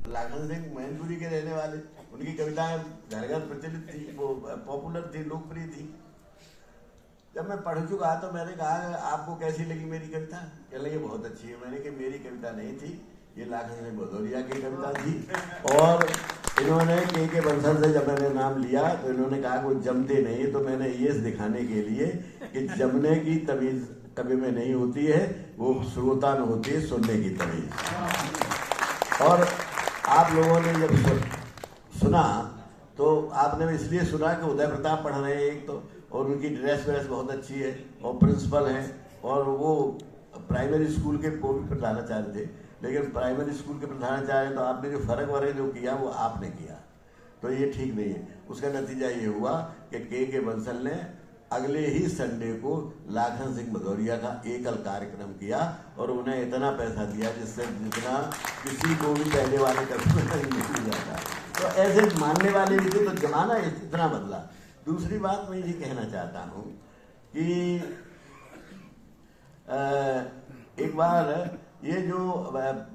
लाखन सिंह मैनपुरी के रहने वाले, उनकी कविताएं घर घर प्रचलित थी, वो पॉपुलर थी, लोकप्रिय थी। जब मैं पढ़ चुका तो मैंने कहा आपको कैसी लगी मेरी कविता? कहने लगे बहुत अच्छी है। मैंने कहा मेरी कविता नहीं थी, ये लाखन सिंह भदौरिया की कविता थी। और इन्होंने के बंसल से जब मैंने नाम लिया तो इन्होंने कहा वो जमते नहीं, तो मैंने ये दिखाने के लिए कि जमने की तमीज कभी में नहीं होती है, वो श्रोता में होती है, सुनने की तमीज। और आप लोगों ने जब सुना तो आपने इसलिए सुना कि उदय प्रताप पढ़ रहे हैं एक तो, और उनकी ड्रेस व्रेस बहुत अच्छी है, और प्रिंसिपल हैं, और वो प्राइमरी स्कूल के वो भी प्रधानाचार्य थे। लेकिन प्राइमरी स्कूल के प्रधानाचार्य तो आपने जो फर्क वरक जो किया वो आपने किया, तो ये ठीक नहीं है। उसका नतीजा ये हुआ कि के बंसल ने अगले ही संडे को लाखन सिंह भदौरिया का एकल कार्यक्रम किया और उन्हें इतना पैसा दिया जिससे जितना किसी को भी पहले वाले कभी नहीं मिल जाता। तो ऐसे मानने वाले भी थे, तो जमाना इतना बदला। दूसरी बात मैं ये कहना चाहता हूँ कि एक बार ये जो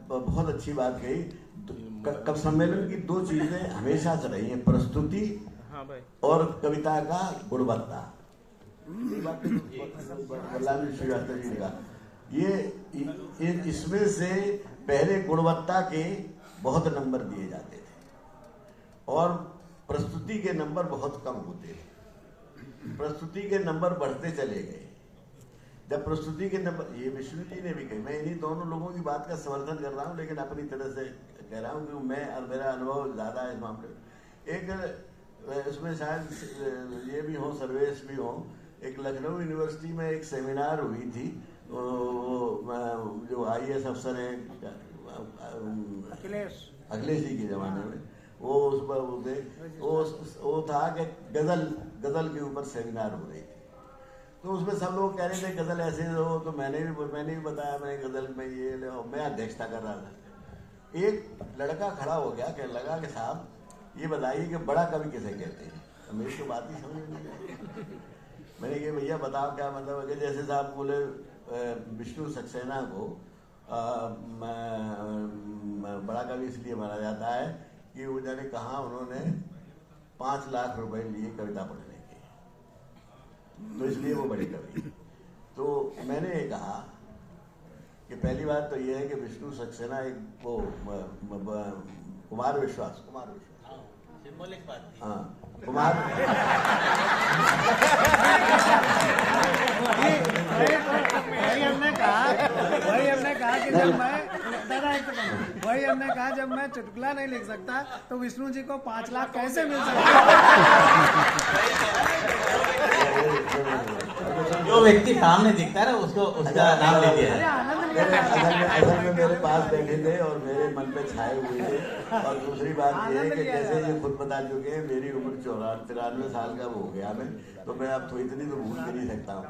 बहुत अच्छी बात कही, कवि सम्मेलन की दो चीजें हमेशा से रही हैं, प्रस्तुति और कविता का गुणवत्ता। श्रीवास्तव जी ने कहा ये इसमें से पहले गुणवत्ता के बहुत नंबर दिए जाते थे और प्रस्तुति के नंबर बहुत कम होते थे। प्रस्तुति के नंबर बढ़ते चले गए। जब प्रस्तुति के नंबर, ये विष्णु जी ने भी कही, मैं इन्हीं दोनों लोगों की बात का समर्थन कर रहा हूँ, लेकिन अपनी तरह से कह रहा हूँ कि मैं और मेरा अनुभव ज्यादा है इस मामले। एक इसमें शायद ये भी हो, सर्वेश भी हो, एक लखनऊ यूनिवर्सिटी में एक सेमिनार हुई थी, जो IAS अफसर हैं अखिलेश जी के जमाने में, वो उस पर वो था कि गजल के ऊपर सेमिनार हो रही थी। तो उसमें सब लोग कह रहे थे गजल ऐसे हो, तो मैंने भी बताया मैं गजल में ये ले, मैं अध्यक्षता कर रहा था। एक लड़का खड़ा हो गया, कहने लगा कि साहब ये बताइए कि बड़ा कवि किसे कहते हैं? तो मेरी तो बात ही समझ नहीं आई। मैंने कहा भैया बताओ क्या मतलब है? जैसे साहब बोले विष्णु सक्सेना को बड़ा कवि इसलिए माना जाता है कि वो जाने कहा उन्होंने 5 लाख रुपए लिए कविता पढ़ने के, तो इसलिए वो बड़े कवि। तो मैंने कहा कि पहली बात तो ये है कि विष्णु सक्सेना एक वो कुमार विश्वास सिंबॉलिक बात थी। हाँ, कुमार हमने कहा जब मैं चुटकुला नहीं लिख सकता तो विष्णु जी को 5 लाख कैसे मिल सकता? जो व्यक्ति सामने दिखता है उसको उसका नाम ले दिया। असल में मेरे पास बैठे थे और मेरे मन पे छाए हुए थे। और दूसरी बात ये है कि जैसे ये खुद बता चुके हैं, मेरी उम्र 93 साल का हो गया मैं, तो मैं अब तो इतनी तो भूल कर नहीं सकता हूँ।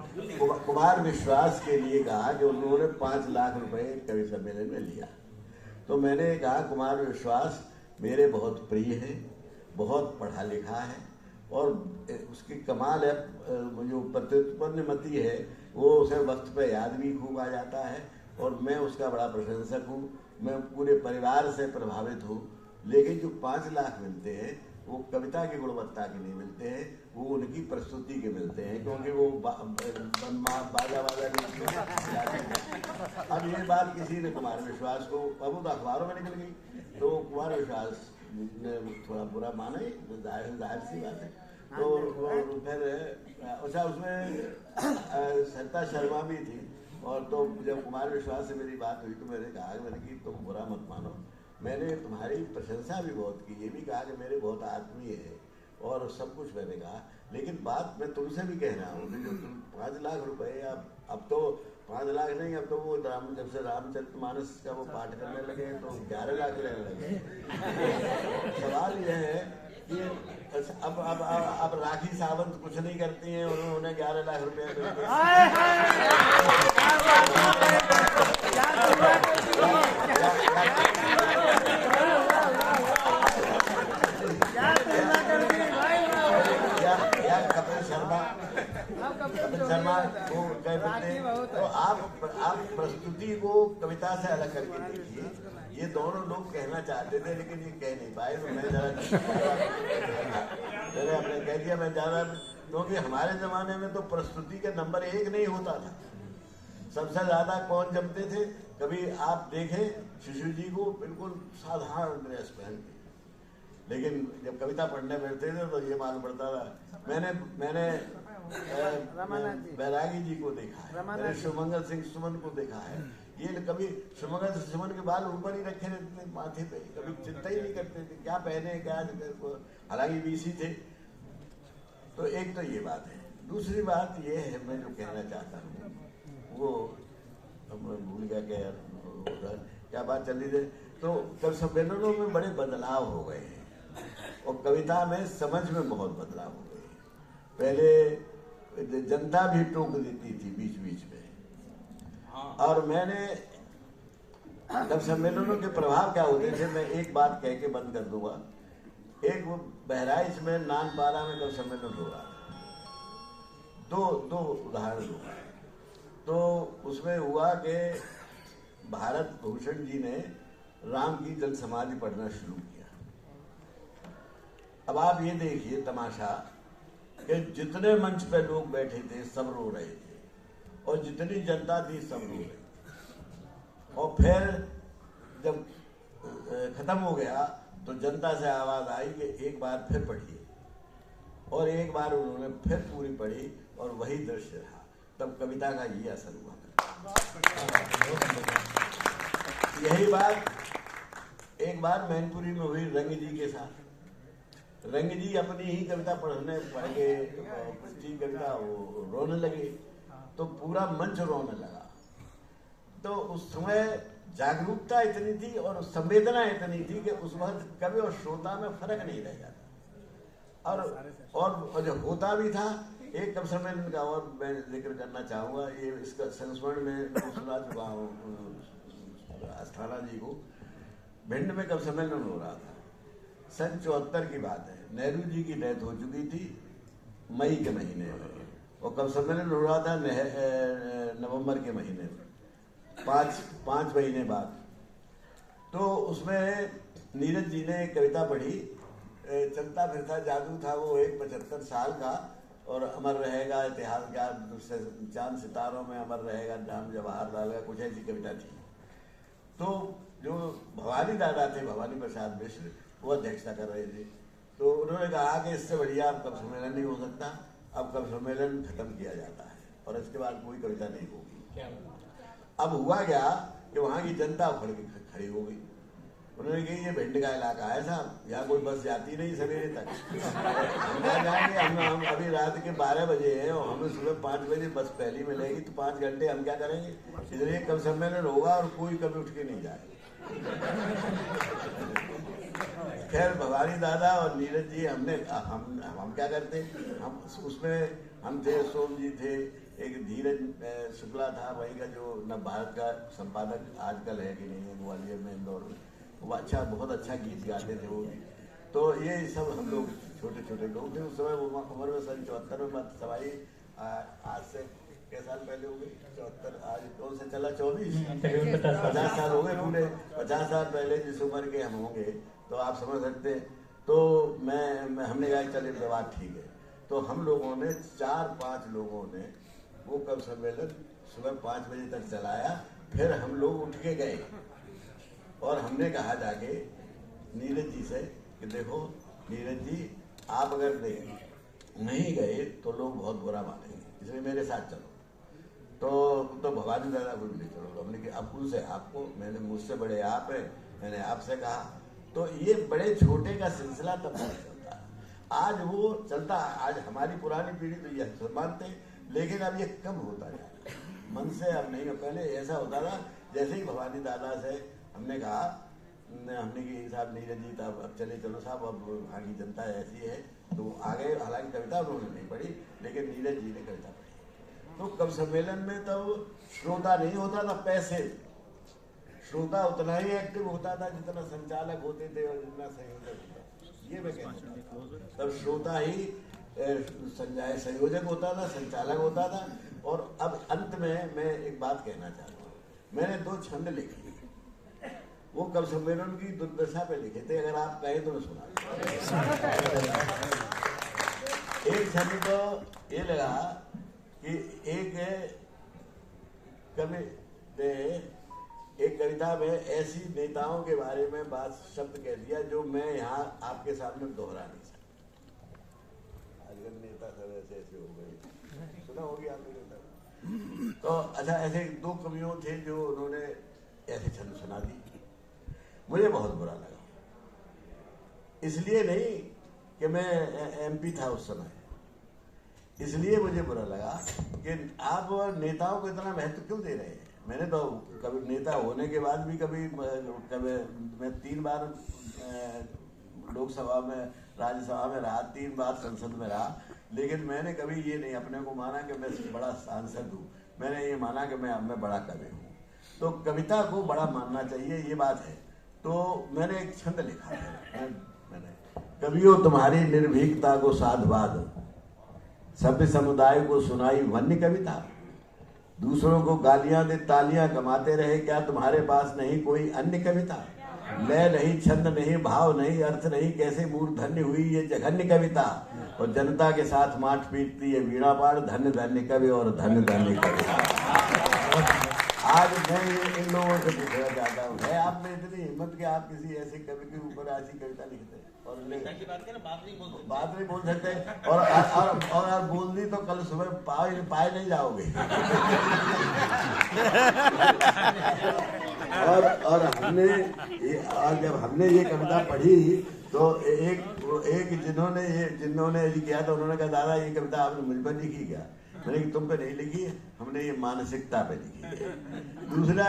कुमार विश्वास के लिए कहा कि उन्होंने 5 लाख रुपए कवि सम्मेलन में लिया। तो मैंने कहा कुमार विश्वास मेरे बहुत प्रिय है, बहुत पढ़ा लिखा है और उसकी कमाल है, जो प्रतिपन्नमति है वो उसे वक्त पे याद भी खूब आ जाता है और मैं उसका बड़ा प्रशंसक हूँ। मैं पूरे परिवार से प्रभावित हूँ। लेकिन जो 5 लाख मिलते हैं वो कविता की गुणवत्ता के नहीं मिलते हैं, वो उनकी प्रस्तुति के मिलते हैं, क्योंकि वो बाजा नहीं। अब ये बात किसी ने कुमार विश्वास को, अब वो तो अखबारों में निकल गई, तो कुमार विश्वास ने थोड़ा बुरा माना ही, जाहिर सी बात है। तो फिर अच्छा उसमें सरिता शर्मा भी थी, और तो जब कुमार विश्वास से मेरी बात हुई तो मैंने कहा कि तुम बुरा मत मानो, मैंने तुम्हारी प्रशंसा भी बहुत की, ये भी कहा कि मेरे बहुत आत्मीय है और सब कुछ मैंने कहा। लेकिन बात मैं तुमसे भी कह रहा हूँ कि जो तुम 5 लाख रुपए, अब तो 5 लाख नहीं, अब तो वो जब से रामचरितमानस का वो पाठ करने लगे तो 11 लाख लेने लगे। सवाल यह है कि अब राखी सावंत कुछ नहीं करती हैं, उन्होंने 11 लाख रुपए कपिल शर्मा वो कहते हैं। तो आप प्रस्तुति को कविता से अलग करके देखिए। ये दोनों लोग कहना चाहते थे लेकिन ये कह नहीं पाए, तो मैं जरा मैंने अपने कह दिया मैं ज़्यादा, क्योंकि हमारे ज़माने में तो प्रस्तुति के नंबर 1 नहीं होता था। सबसे ज़्यादा कौन जमते थे? कभी आप देखें शिशु जी को बिल्कुल साधारण ड्रेस पहन के, लेकिन जब कविता पढ़ने बैठते थे तो ये मालूम पड़ता था। मैंने बैरागी जी को देखा है, मैंने सुमंगल सिंह सुमन को देखा है। ये कभी सुमंगल सिंह सुमन के बाल ऊपर ही रखे रहते थे माथे पे, कभी चिंता ही नहीं करते थे क्या पहने क्या, हालांकि बीसी थे। तो एक तो ये बात है। दूसरी बात ये है, मैं जो कहना चाहता हूँ वो भूल गया क्या बात चल रही थी। तो कब सम्मेलनों में बड़े बदलाव हो गए हैं और कविता में समझ में बहुत बदलाव हो गए। पहले जनता भी टोक देती थी बीच बीच में, और मैंने कब सम्मेलनों के प्रभाव क्या होते थे, मैं एक बात कह के बंद कर दूंगा। एक वो बहराइच में नानपारा में कब सम्मेलन हो रहा था, दो उदाहरण दूंगा। तो उसमें हुआ कि भारत भूषण जी ने राम की जल समाधि पढ़ना शुरू किया। अब आप ये देखिए तमाशा कि जितने मंच पे लोग बैठे थे सब रो रहे थे और जितनी जनता थी सब रो रही थी। और फिर जब खत्म हो गया तो जनता से आवाज आई कि एक बार फिर पढ़िए, और एक बार उन्होंने फिर पूरी पढ़ी और वही दृश्य रहा। तब कविता का ये असर हुआ। यही बात एक बार मैनपुरी में हुई रंग जी के साथ। रंग जी अपनी ही कविता पढ़ के कविता रोने लगे तो पूरा मंच रोने लगा। तो उस समय जागरूकता इतनी थी और संवेदना इतनी थी कि उस वक्त कवि और श्रोता में फर्क नहीं रह जाता। और जो होता भी था, एक कवि सम्मेलन का और मैं जिक्र करना चाहूँगा, ये इसका संस्मरण में सुना चुका हूँ अस्थाना जी को। भिंड में कवि सम्मेलन हो रहा था, सन 74 की बात है। नेहरू जी की डेथ हो चुकी थी मई के महीने में, और कवि सम्मेलन हो रहा था नवंबर के महीने में, पाँच महीने बाद। तो उसमें नीरज जी ने एक कविता पढ़ी, चलता फिरता जादू था वो एक 75 साल का, और अमर रहेगा इतिहास का चांद सितारों में अमर रहेगा नाम जवाहरलाल का, कुछ ऐसी कविता थी। तो जो भवानी दादा थे, भवानी प्रसाद मिश्र, वो अध्यक्षता कर रहे थे। तो उन्होंने कहा कि इससे बढ़िया अब कवि सम्मेलन नहीं हो सकता, अब कवि सम्मेलन खत्म किया जाता है और इसके बाद कोई कविता नहीं होगी। अब हुआ क्या कि वहाँ की जनता उखड़ के खड़ी हो गई। उन्होंने कहा ये भिंड का इलाका है साहब, यहाँ कोई बस जाती नहीं सवेरे तक, हम कहाँ जाएंगे, हम अभी रात के 12 बजे हैं और हमें सुबह 5 बजे बस पहली मिलेगी, तो 5 घंटे हम क्या करेंगे। इसलिए कवि सम्मेलन होगा और कोई कभी उठ के नहीं जाएगा। खैर भवानी दादा और नीरज जी हम क्या करते, हम उसमें हम थे, सोम जी थे, एक धीरज शुक्ला था वहीं का जो नव भारत का संपादक आजकल है कि नहीं है ग्वालियर में, इंदौर में, वो बहुत अच्छा गीत गाते थे वो भी। तो ये सब हम लोग छोटे छोटे लोग थे उस समय। वो उम्र में सन 74 में सवाई आज से कितने साल पहले हो गई, 74, आज कौन से चला 24, 50 साल हो गए पूरे। 50 साल पहले जिस उम्र के हम होंगे तो आप समझ सकते हैं। तो हमने कहा चले बात ठीक है। तो हम लोगों ने 4-5 लोगों ने वो कवि सम्मेलन सुबह 5 बजे तक चलाया। फिर हम लोग उठ के गए और हमने कहा जाके नीरज जी से कि देखो नीरज जी, आप अगर नहीं गए तो लोग बहुत बुरा मानेंगे, इसलिए मेरे साथ चलो। तो भवानी दादा को भी ले चलो। हमने कि अब उनसे आपको, मैंने मुझसे बड़े आप हैं, मैंने आपसे कहा। तो ये बड़े छोटे का सिलसिला तब तक चलता। आज वो चलता, आज हमारी पुरानी पीढ़ी तो ये मानते, लेकिन अब ये कम होता जा रहा है मन से। अब नहीं, पहले ऐसा होता था जैसे ही भवानी दादा से हमने कहा, हमने कि साहब नीरज जी तब अब चलो साहब, अब वहाँ की जनता ऐसी है तो आ गए। हालांकि कविता उन्होंने नहीं पढ़ी लेकिन नीरज जी ने कविता पढ़ी। तो कवि सम्मेलन में तब श्रोता नहीं होता था, पैसे श्रोता उतना ही एक्टिव होता था जितना संचालक होते थे और जितना संयोजक होता। ये मैं कहना चाहता हूँ, तब श्रोता ही संयोजक होता था, संचालक होता था। और अब अंत में मैं एक बात कहना चाहता हूँ, मैंने 2 छंद लिखे, वो वो कवि सम्मेलन की दुर्दशा पे लिखे थे, अगर आप कहें तो मैं सुना एक छंद तो ये लगा कि एक कवि ने एक कविता में ऐसी नेताओं के बारे में बात शब्द कह दिया जो मैं यहाँ आपके सामने दोहरा नहीं सकता। आजकल नेता सब ऐसे ऐसे हो गए, सुना होगी आपने नेता। तो अच्छा, ऐसे दो कवियों थे जो उन्होंने ऐसे छंद सुना दी, मुझे बहुत बुरा लगा। इसलिए नहीं कि मैं MP था उस समय, इसलिए मुझे बुरा लगा कि आप नेताओं को इतना महत्व क्यों दे रहे हैं। मैंने तो कभी नेता होने के बाद भी कभी मैं 3 बार लोकसभा में, राज्यसभा में रहा, 3 बार संसद में रहा, लेकिन मैंने कभी ये नहीं अपने को माना कि मैं बड़ा सांसद हूँ। मैंने ये माना कि मैं बड़ा कवि हूँ। तो कविता को बड़ा मानना चाहिए, ये बात है। तो मैंने एक छंद लिखा है, मैंने कवियों तुम्हारी निर्भीकता को साधवाद, सभ्य समुदाय को सुनाई वन्य कविता, दूसरों को गालियां दे तालियां कमाते रहे, क्या तुम्हारे पास नहीं कोई अन्य कविता। लय नहीं, छंद नहीं, भाव नहीं, अर्थ नहीं, कैसे मूर्धन्य हुई ये जघन्य कविता। और जनता के साथ माठ पीटती है वीणा पाड़, धन्य धन्य कवि और धन्य धन्य कविता। आज मैं इन लोगों से पूछना चाहता हूँ, है आप में इतनी हिम्मत कि आप किसी ऐसे कवि के ऊपर ऐसी कविता लिखते हैं और बात नहीं बोल सकते, और बोल दी तो कल सुबह पाए नहीं जाओगे। और जब हमने ये कविता पढ़ी तो एक जिन्होंने ये किया था, उन्होंने कहा दादा ये कविता आपने मुझ पर लिखी क्या। मैंने तुम पे नहीं लिखी है, हमने ये मानसिकता पे लिखी है। दूसरा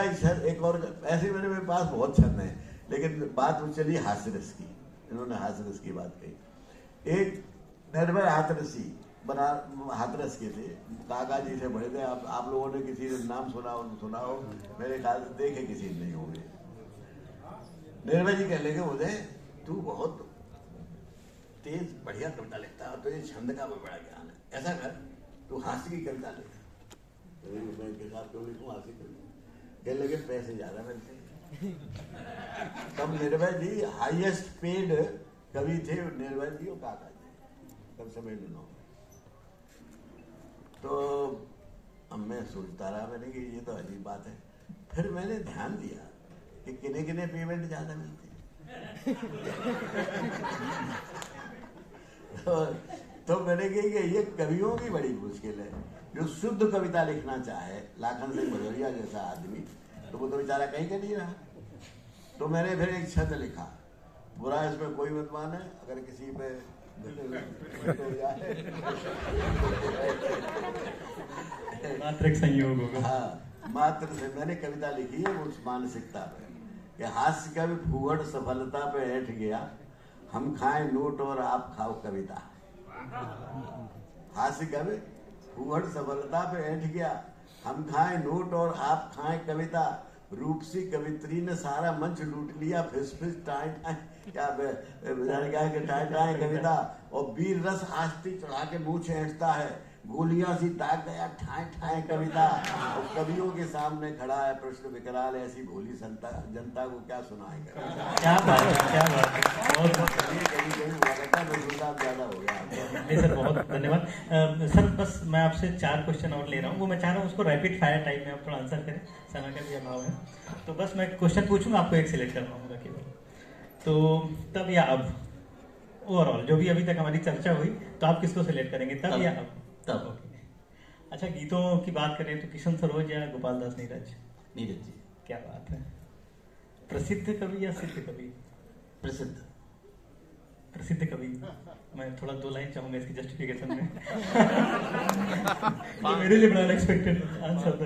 एक और ऐसे मेरे पास बहुत छंद है, लेकिन बात चली हास्यरस की। इन्होंने हास्यरस की बात कही। एक निर्भय हाथरसी बना हाथरस के थे, काका जी से बड़े थे। आप लोगों ने किसी ने नाम सुना हो, मेरे ख्याल से देखे किसी ने नहीं होंगे। निर्भय जी कह लेंगे बोले तू बहुत तेज बढ़िया कविता लिखता है, तो ये छंद का बड़ा ज्ञान है, ऐसा कर तू हास्य की कविता लिख। मैं के साथ क्यों लिखूं हास्य कविता। कह लगे पैसे ज्यादा मिलते हैं। तब निर्भय जी हाईएस्ट पेड कवि थे, निर्भय जी और काका जी, तब समय नो। तो अब मैं सोचता रहा मैंने कि ये तो अजीब बात है। फिर मैंने ध्यान दिया कि किन्हें किन्हें पेमेंट ज्यादा मिलती है। तो मैंने कही कि ये कवियों की बड़ी मुश्किल है, जो शुद्ध कविता लिखना चाहे, लाखन सिंह भदौरिया जैसा आदमी, तो वो तो बेचारा कहीं का नहीं रहा। तो मैंने फिर एक छंद लिखा, बुरा इसमें कोई मत माने, अगर किसी पे हो जाए मात्र एक संयोग होगा। हाँ, मात्र से मैंने कविता लिखी है उस मानसिकता पे कि हास्य कवि फूहड़ सफलता पे बैठ गया, हम खाएं नोट और आप खाओ कविता। हास्य कवि फूहड़ सफलता पे बैठ गया, हम खाएं नोट और आप खाएं कविता। रूपसी कवित्री ने सारा मंच लूट लिया, फिस फिस टाई टाई कविता। और वीर रस आस्ती चढ़ा के मुंह छेड़ता है, गोलियां सी दाग गया ठाए ठाए कविता। और कवियों के सामने खड़ा है प्रश्न विकराल, ऐसी भोली जनता को क्या सुनाएगा। क्या बात है, क्या बात है, बहुत ज्यादा हो गया। नहीं सर, बहुत धन्यवाद। सर बस मैं आपसे 4 क्वेश्चन और ले रहा हूँ, वो मैं चाह रहा हूँ उसको रैपिड फायर टाइप में आप थोड़ा आंसर करें, समय का भी अभाव है। तो बस मैं क्वेश्चन पूछूंगा, आपको एक सिलेक्ट करना होगा केवल। तो तब या अब, ओवरऑल जो भी अभी तक हमारी चर्चा हुई, तो आप किसको सिलेक्ट करेंगे, तब या अब? तब। ओके। अच्छा, गीतों की बात करें तो किशन सरोज या गोपाल दास नीरज? नीरज जी। क्या बात है। प्रसिद्ध कवि या सिद्ध कवि? प्रसिद्ध। प्रसिद्ध कवि। मैं थोड़ा 2 लाइन चाहूंगा इसकी जस्टिफिकेशन में। ये मेरे लिए बड़ा अनएक्सपेक्टेड आंसर था,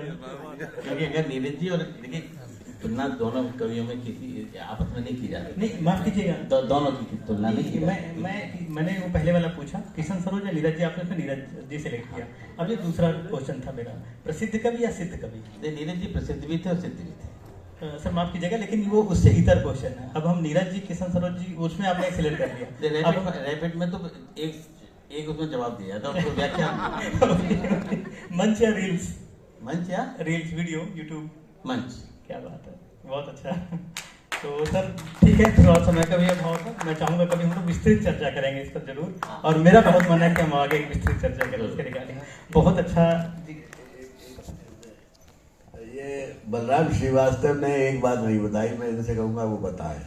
क्योंकि अगर नीरज जी और देखिए तुलना दोनों कवियों में किसी आपस में नहीं की जाती। नहीं माफ कीजिएगा, दोनों की तुलना नहीं की जाती। मैंने वो पहले वाला पूछा किशन सरोज या नीरज जी, आपने उसमें नीरज जी सेलेक्ट किया। अब ये दूसरा क्वेश्चन था मेरा, प्रसिद्ध कवि या सिद्ध कवि? नीरज जी प्रसिद्ध भी थे और सिद्ध भी थे। सर माफ कीजिएगा, लेकिन वो उससे इतर क्वेश्चन है। अब हम नीरज जी किशन सरोज जी, उसमें आपने सिलेक्ट कर लिया। रैपिड में तो एक उसमें जवाब दिया था, उसको व्याख्या। मंच या रील्स? मंच या रील्स, वीडियो, यूट्यूब? मंच। क्या बात है, बहुत अच्छा। तो सर ठीक है, थोड़ा समय का भी अभाव था, मैं चाहूंगा कभी हम लोग विस्तृत चर्चा करेंगे इस पर जरूर, और मेरा बहुत मन है कि हम आगे एक विस्तृत चर्चा करें इसके रिगार्डिंग। बहुत अच्छा। ये बलराम श्रीवास्तव ने एक बात नहीं बताई, मैं इनसे कहूँगा वो बताएं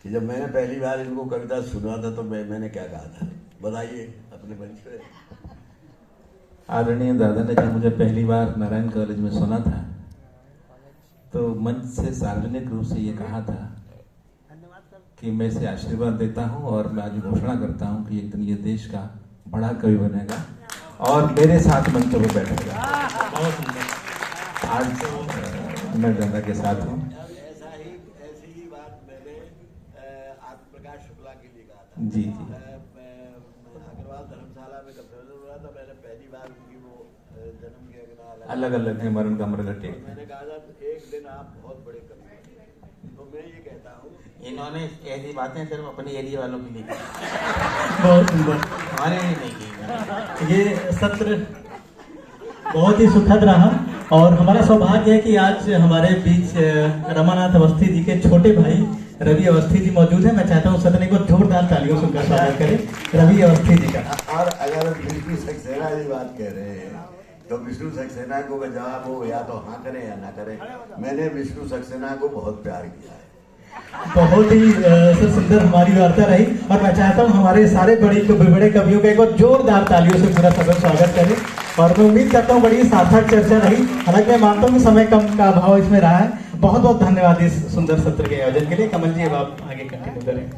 कि जब मैंने पहली बार इनको कविता सुना था तो मैंने क्या कहा था, बताइए अपने मंच पे। आदरणीय दादा ने जब मुझे पहली बार नारायण कॉलेज में सुना था तो मंच से सार्वजनिक रूप से ये कहा था कि मैं इसे आशीर्वाद देता हूँ और मैं आज घोषणा करता हूँ कि एक दिन ये देश का बड़ा कवि बनेगा और मेरे साथ मंच पर बैठेगा। बहुत सुंदर। आज मैं दादा के साथ हूँ। ऐसी ही बात मैंने आत्मप्रकाश शुक्ला के लिए कहा था। जी जी। अग्रवाल धर्मशाला में जब हुआ था, मैंने पहली बार उनकी वो जन्म के अलग अलग है मरण का मरण टेक। मैंने कहा था एक दिन आप बहुत बड़े कवि हैं। तो मैं ये कहता हूँ इन्होंने ऐसी बातें सिर्फ अपने एरिया वालों के लिए की, बहुत सुंदर। हमारे लिए नहीं की। ये सत्र बहुत ही सुखद रहा और हमारा सौभाग्य है कि आज हमारे बीच रमानाथ अवस्थी जी के छोटे भाई रवि अवस्थी जी मौजूद हैं। मैं चाहता हूँ सदन को जोरदार तालियों से उनका स्वागत करें रवि अवस्थी जी का। और अगर विष्णु सक्सेना जी बात कह रहे हैं तो विष्णु सक्सेना को का जवाब हो या तो हाँ करें या ना करें। मैंने विष्णु सक्सेना को बहुत प्यार किया है। बहुत ही सर सुंदर हमारी वार्ता रही और मैं चाहता हूँ हमारे सारे बड़े कवियों का एक बार जोरदार तालियों से पूरा सदन स्वागत करें और मैं उम्मीद करता हूँ बड़ी सार्थक चर्चा रही। हालांकि मैं मानता हूँ कि समय कम का अभाव इसमें रहा है। बहुत बहुत धन्यवाद इस सुंदर सत्र के आयोजन के लिए। कमल जी अब आप आगे कंटिन्यू करें।